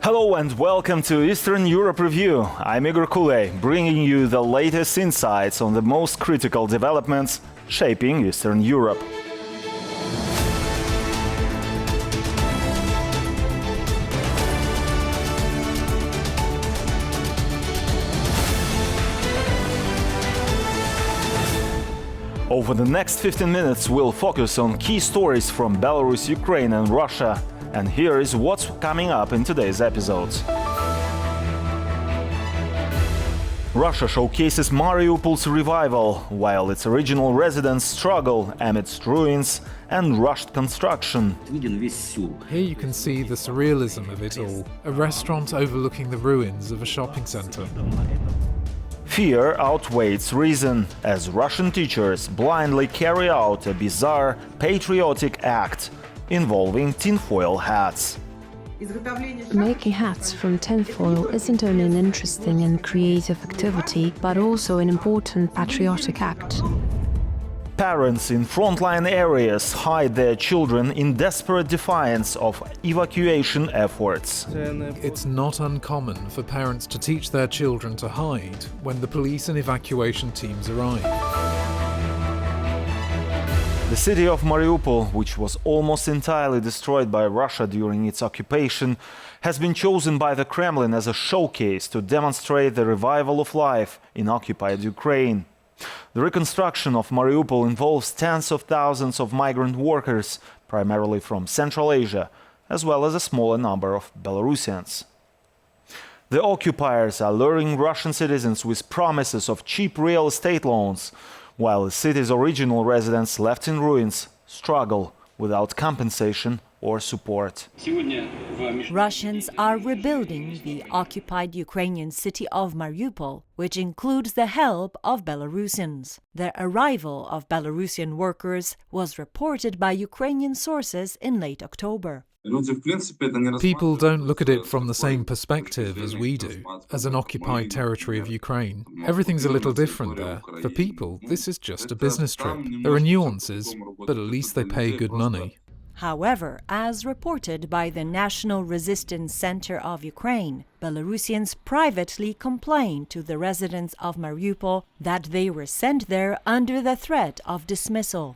Hello and welcome to Eastern Europe Review. I'm Igor Kuley, bringing you the latest insights on the most critical developments shaping Eastern Europe. Over the next 15 minutes, we'll focus on key stories from Belarus, Ukraine and Russia. And here is what's coming up in today's episodes. Russia showcases Mariupol's revival, while its original residents struggle amidst ruins and rushed construction. Here you can see the surrealism of it all, a restaurant overlooking the ruins of a shopping centre. Fear outweighs reason, as Russian teachers blindly carry out a bizarre patriotic act involving tinfoil hats. Making hats from tinfoil isn't only an interesting and creative activity, but also an important patriotic act. Parents in frontline areas hide their children in desperate defiance of evacuation efforts. It's not uncommon for parents to teach their children to hide when the police and evacuation teams arrive. The city of Mariupol, which was almost entirely destroyed by Russia during its occupation, has been chosen by the Kremlin as a showcase to demonstrate the revival of life in occupied Ukraine. The reconstruction of Mariupol involves tens of thousands of migrant workers, primarily from Central Asia, as well as a smaller number of Belarusians. The occupiers are luring Russian citizens with promises of cheap real estate loans, while the city's original residents left in ruins struggle without compensation or support. Russians are rebuilding the occupied Ukrainian city of Mariupol, which includes the help of Belarusians. The arrival of Belarusian workers was reported by Ukrainian sources in late October. People don't look at it from the same perspective as we do, as an occupied territory of Ukraine. Everything's a little different there. For people, this is just a business trip. There are nuances, but at least they pay good money. However, as reported by the National Resistance Center of Ukraine, Belarusians privately complained to the residents of Mariupol that they were sent there under the threat of dismissal.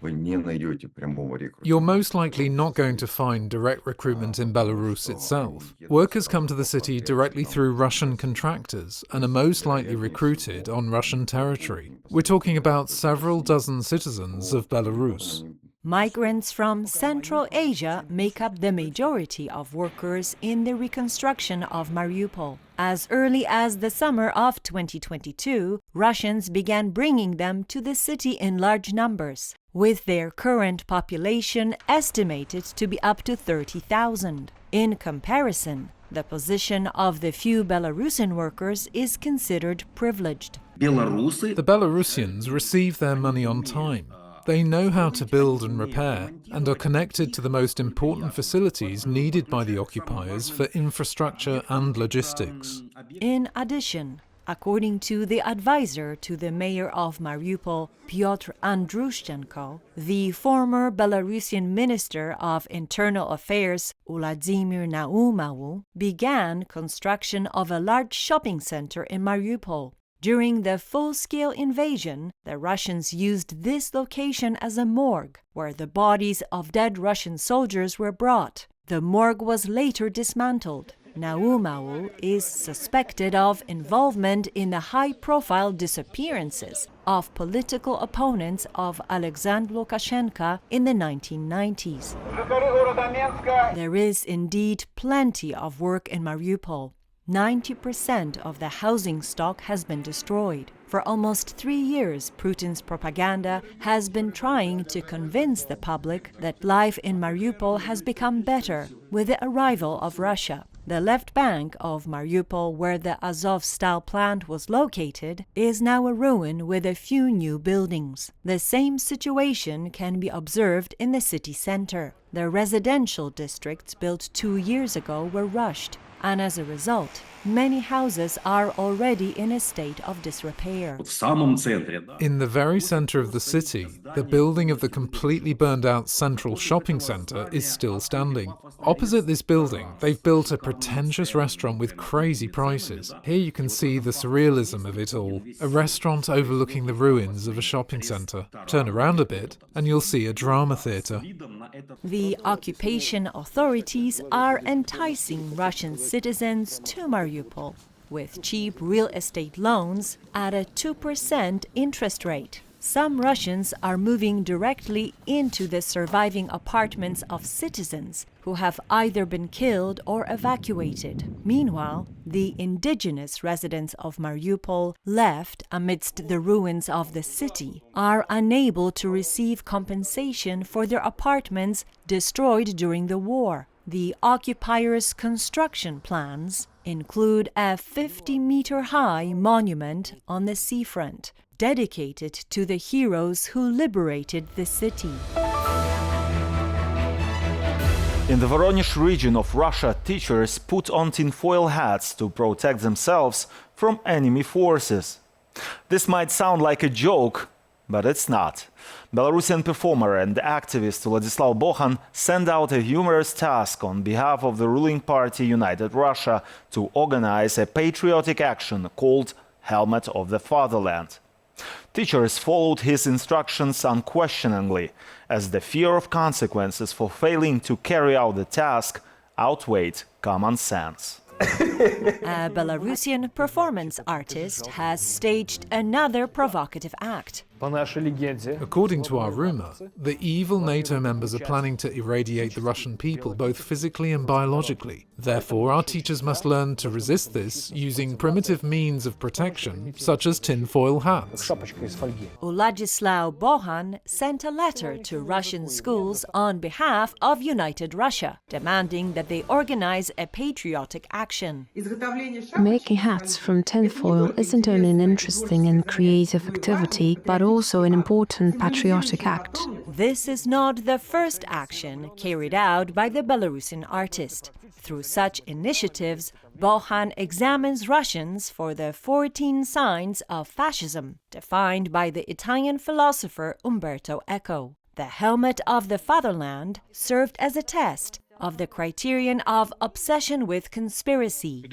You're most likely not going to find direct recruitment in Belarus itself. Workers come to the city directly through Russian contractors and are most likely recruited on Russian territory. We're talking about several dozen citizens of Belarus. Migrants from Central Asia make up the majority of workers in the reconstruction of Mariupol. As early as the summer of 2022, Russians began bringing them to the city in large numbers, with their current population estimated to be up to 30,000. In comparison, the position of the few Belarusian workers is considered privileged. The Belarusians receive their money on time. They know how to build and repair and are connected to the most important facilities needed by the occupiers for infrastructure and logistics. In addition, according to the advisor to the mayor of Mariupol, Piotr Andrushchenko, the former Belarusian Minister of Internal Affairs, Vladimir Naumov, began construction of a large shopping center in Mariupol. During the full-scale invasion, the Russians used this location as a morgue, where the bodies of dead Russian soldiers were brought. The morgue was later dismantled. Naumov is suspected of involvement in the high-profile disappearances of political opponents of Alexander Lukashenko in the 1990s. There is indeed plenty of work in Mariupol. 90% of the housing stock has been destroyed. For almost 3 years, Putin's propaganda has been trying to convince the public that life in Mariupol has become better with the arrival of Russia. The left bank of Mariupol, where the Azov-style plant was located, is now a ruin with a few new buildings. The same situation can be observed in the city center. The residential districts built 2 years ago were rushed, and as a result, many houses are already in a state of disrepair. In the very centre of the city, the building of the completely burned out central shopping centre is still standing. Opposite this building, they've built a pretentious restaurant with crazy prices. Here you can see the surrealism of it all. A restaurant overlooking the ruins of a shopping centre. Turn around a bit and you'll see a drama theatre. The occupation authorities are enticing Russian citizens to Mariupol with cheap real estate loans at a 2% interest rate. Some Russians are moving directly into the surviving apartments of citizens who have either been killed or evacuated. Meanwhile, the indigenous residents of Mariupol, left amidst the ruins of the city, are unable to receive compensation for their apartments destroyed during the war. The occupiers' construction plans include a 50-meter-high monument on the seafront, dedicated to the heroes who liberated the city. In the Voronezh region of Russia, teachers put on tinfoil hats to protect themselves from enemy forces. This might sound like a joke, but it's not. Belarusian performer and activist Vladislav Bohan sent out a humorous task on behalf of the ruling party United Russia to organize a patriotic action called Helmet of the Fatherland. Teachers followed his instructions unquestioningly, as the fear of consequences for failing to carry out the task outweighed common sense. A Belarusian performance artist has staged another provocative act. According to our rumour, the evil NATO members are planning to irradiate the Russian people both physically and biologically. Therefore, our teachers must learn to resist this using primitive means of protection, such as tinfoil hats. Vladislav Bohan sent a letter to Russian schools on behalf of United Russia, demanding that they organize a patriotic action. Making hats from tinfoil isn't only an interesting and creative activity, but also an important patriotic act. This is not the first action carried out by the Belarusian artist. Through such initiatives, Bohan examines Russians for the 14 signs of fascism, defined by the Italian philosopher Umberto Eco. The helmet of the fatherland served as a test of the criterion of obsession with conspiracy.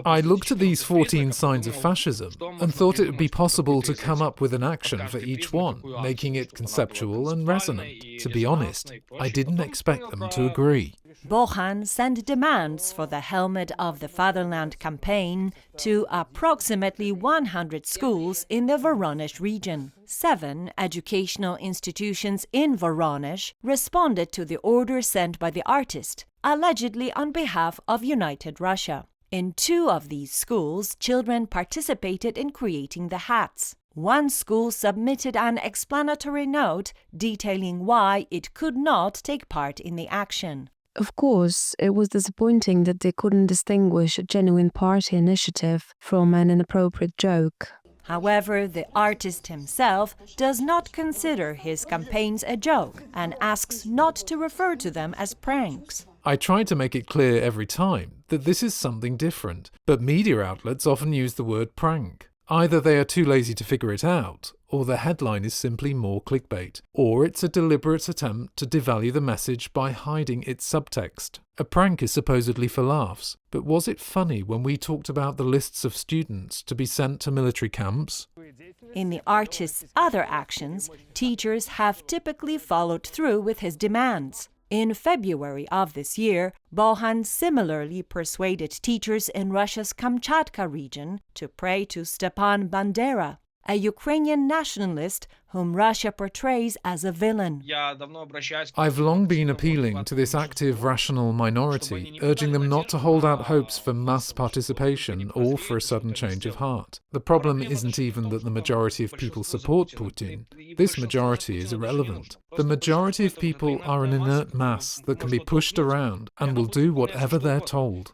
I looked at these 14 signs of fascism and thought it would be possible to come up with an action for each one, making it conceptual and resonant. To be honest, I didn't expect them to agree. Bohan sent demands for the Helmet of the Fatherland campaign to approximately 100 schools in the Voronezh region. 7 educational institutions in Voronezh responded to the order sent by the artist, allegedly on behalf of United Russia. In 2 of these schools, children participated in creating the hats. One school submitted an explanatory note detailing why it could not take part in the action. Of course, it was disappointing that they couldn't distinguish a genuine party initiative from an inappropriate joke. However, the artist himself does not consider his campaigns a joke and asks not to refer to them as pranks. I try to make it clear every time that this is something different, but media outlets often use the word prank. Either they are too lazy to figure it out, or the headline is simply more clickbait, or it's a deliberate attempt to devalue the message by hiding its subtext. A prank is supposedly for laughs, but was it funny when we talked about the lists of students to be sent to military camps? In the artist's other actions, teachers have typically followed through with his demands. In February of this year, Bohan similarly persuaded teachers in Russia's Kamchatka region to pray to Stepan Bandera, a Ukrainian nationalist whom Russia portrays as a villain. I've long been appealing to this active, rational minority, urging them not to hold out hopes for mass participation or for a sudden change of heart. The problem isn't even that the majority of people support Putin. This majority is irrelevant. The majority of people are an inert mass that can be pushed around and will do whatever they're told.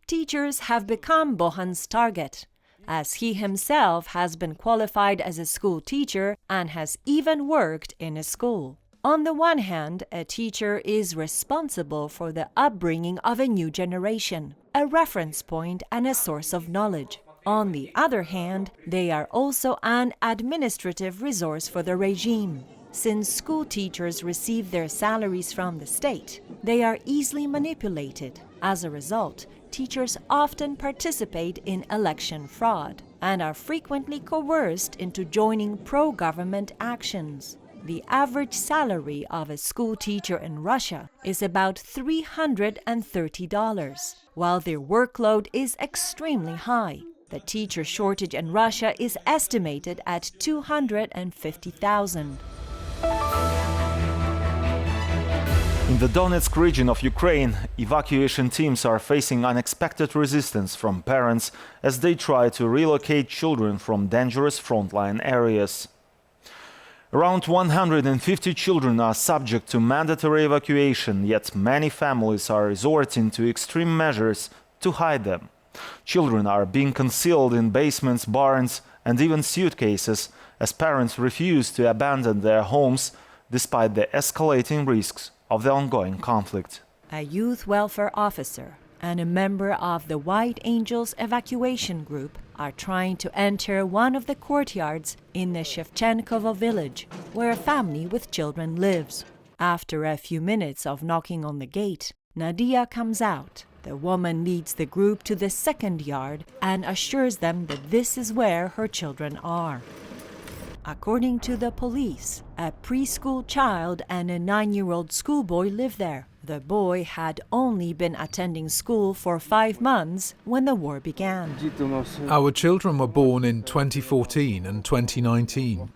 Teachers have become Bohan's target, as he himself has been qualified as a school teacher and has even worked in a school. On the one hand, a teacher is responsible for the upbringing of a new generation, a reference point and a source of knowledge. On the other hand, they are also an administrative resource for the regime. Since school teachers receive their salaries from the state, they are easily manipulated. As a result, teachers often participate in election fraud and are frequently coerced into joining pro-government actions. The average salary of a school teacher in Russia is about $330, while their workload is extremely high. The teacher shortage in Russia is estimated at 250,000. In the Donetsk region of Ukraine, evacuation teams are facing unexpected resistance from parents as they try to relocate children from dangerous frontline areas. Around 150 children are subject to mandatory evacuation, yet many families are resorting to extreme measures to hide them. Children are being concealed in basements, barns, and even suitcases, as parents refuse to abandon their homes despite the escalating risks of the ongoing conflict. A youth welfare officer and a member of the White Angels evacuation group are trying to enter one of the courtyards in the Shevchenkovo village, where a family with children lives. After a few minutes of knocking on the gate, Nadia comes out. The woman leads the group to the second yard and assures them that this is where her children are. According to the police, a preschool child and a 9-year-old schoolboy live there. The boy had only been attending school for 5 months when the war began. Our children were born in 2014 and 2019.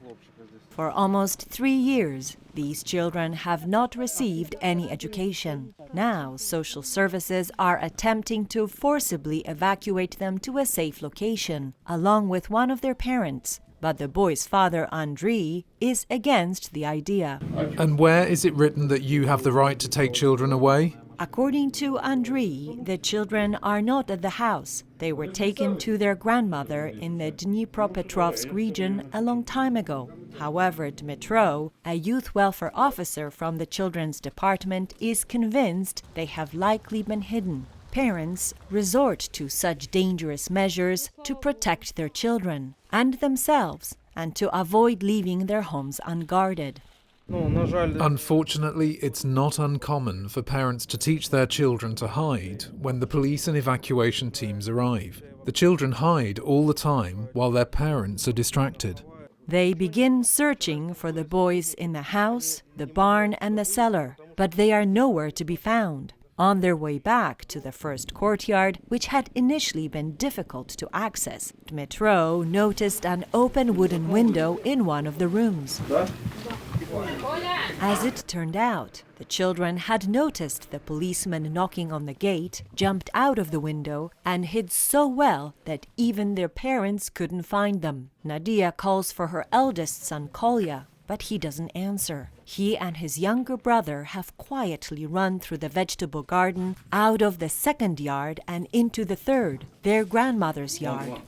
For almost 3 years, these children have not received any education. Now, social services are attempting to forcibly evacuate them to a safe location, along with one of their parents. But the boy's father, Andriy, is against the idea. And where is it written that you have the right to take children away? According to Andriy, the children are not at the house. They were taken to their grandmother in the Dnipropetrovsk region a long time ago. However, Dmitro, a youth welfare officer from the children's department, is convinced they have likely been hidden. Parents resort to such dangerous measures to protect their children and themselves and to avoid leaving their homes unguarded. Unfortunately, it's not uncommon for parents to teach their children to hide when the police and evacuation teams arrive. The children hide all the time while their parents are distracted. They begin searching for the boys in the house, the barn, and the cellar, but they are nowhere to be found. On their way back to the first courtyard, which had initially been difficult to access, Dmitro noticed an open wooden window in one of the rooms. As it turned out, the children had noticed the policeman knocking on the gate, jumped out of the window, and hid so well that even their parents couldn't find them. Nadia calls for her eldest son, Kolya, but he doesn't answer. He and his younger brother have quietly run through the vegetable garden, out of the second yard and into the third, their grandmother's yard.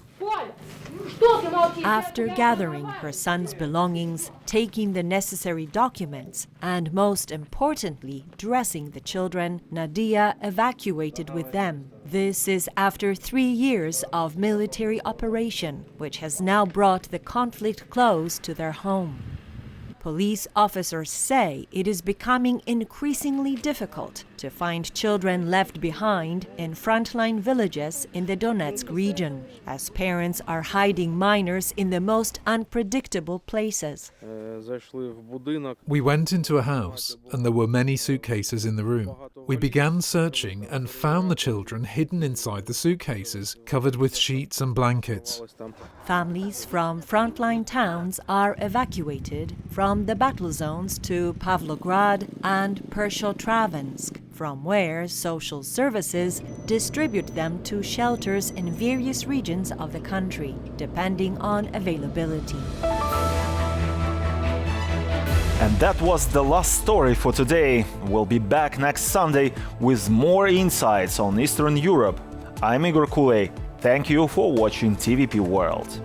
After gathering her son's belongings, taking the necessary documents, and most importantly, dressing the children, Nadia evacuated with them. This is after 3 years of military operation, which has now brought the conflict close to their home. Police officers say it is becoming increasingly difficult to find children left behind in frontline villages in the Donetsk region, as parents are hiding minors in the most unpredictable places. We went into a house and there were many suitcases in the room. We began searching and found the children hidden inside the suitcases, covered with sheets and blankets. Families from frontline towns are evacuated from the battle zones to Pavlograd and Pershotravensk, from where social services distribute them to shelters in various regions of the country, depending on availability. And that was the last story for today. We'll be back next Sunday with more insights on Eastern Europe. I'm Igor Kuley. Thank you for watching TVP World.